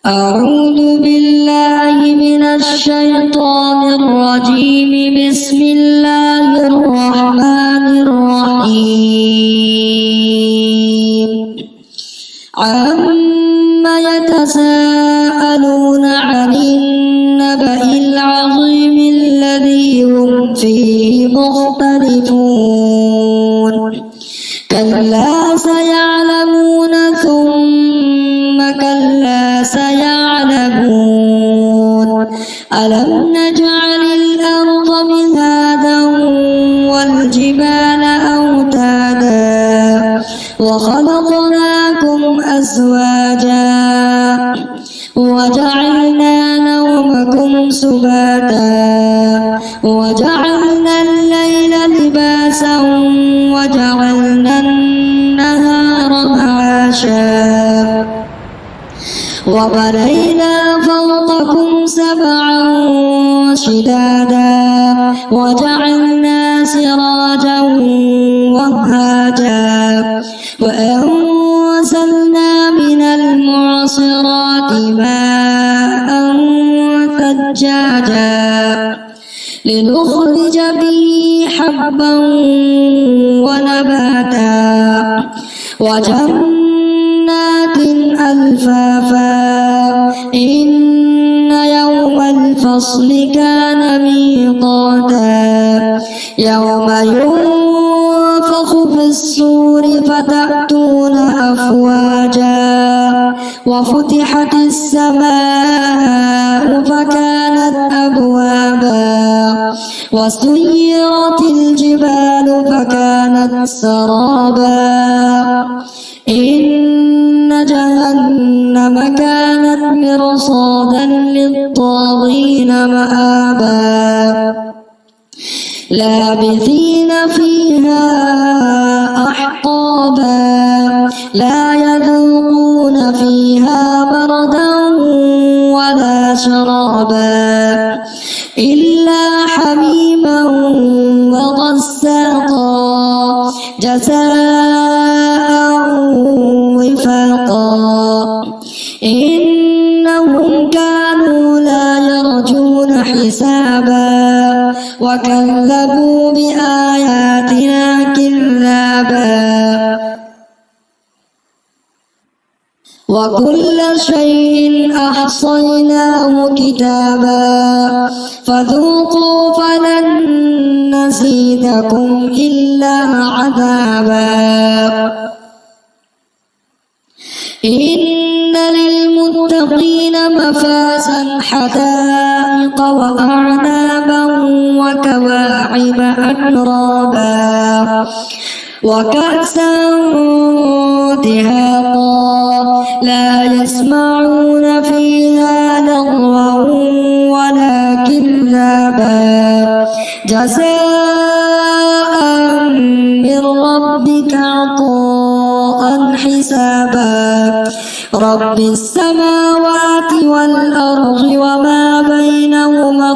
أعوذ بالله من الشيطان الرجيم. بسم الله الرحمن الرحيم. عما يتساءلون عن النبأ العظيم الذي هم فيه مختلفون. كلا سيعلمون ثم كلا سيعلمون. ألم نجعل الأرض مهادا والجبال أوتادا وخلقناكم أزواجا وجعلنا نومكم سباتا وجعلنا الليل لباسا وجعلنا النهار معاشا وبنينا فوقكم سبعا شدادا وجعلنا سراجا وهاجا وأنزلنا من المعصرات ماء ثجاجا لنخرج به حبا ونباتا وجنات ألفافا. إن يوم الفصل كان ميقاتا يوم ينفخ في الصور فتأتون أفواجا وفتحت السماء فكانت أبوابا وسيرت الجبال فكانت سرابا. إن جهنم كانت مرصادا للطاغين مآبا لابثين فيها أحقابا لا يذوقون فيها بردا ولا شرابا إلا حميما وغساقا جزاء وفاقا. إنهم كانوا لا يرجون حسابا وكذبوا بآياتنا كذابا وكل شيء أحصيناه كتابا فذوقوا فلن نزيدكم إلا عذابا. إن للمتقين مفازا حدائق وأعنابا وكواعب أترابا وكأسا دهاقا لا يسمعون فيها لغوا ولا كذابا جزاء من ربك عطاء حسابا. رب السماوات والأرض وما بينهما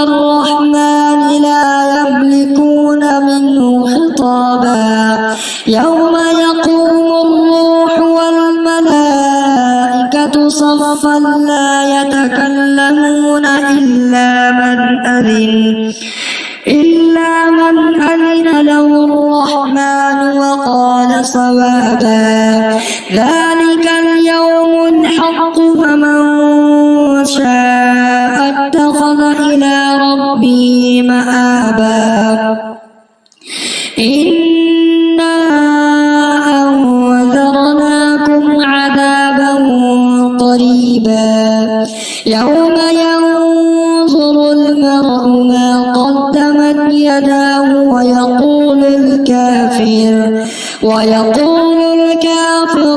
الرحمن لا يملكون منه خطابا. يوم يقوم الروح والملائكة صفا لا يتكلمون إلا من أذن له الرحمن وقال صوابا. ذلك اليوم الحق فمن شاء اتخذ إلى ربه مآبا. إنا أنذرناكم عذابا قريبا يوم ينظر المرء ما قدمت يداه ويقول الكافر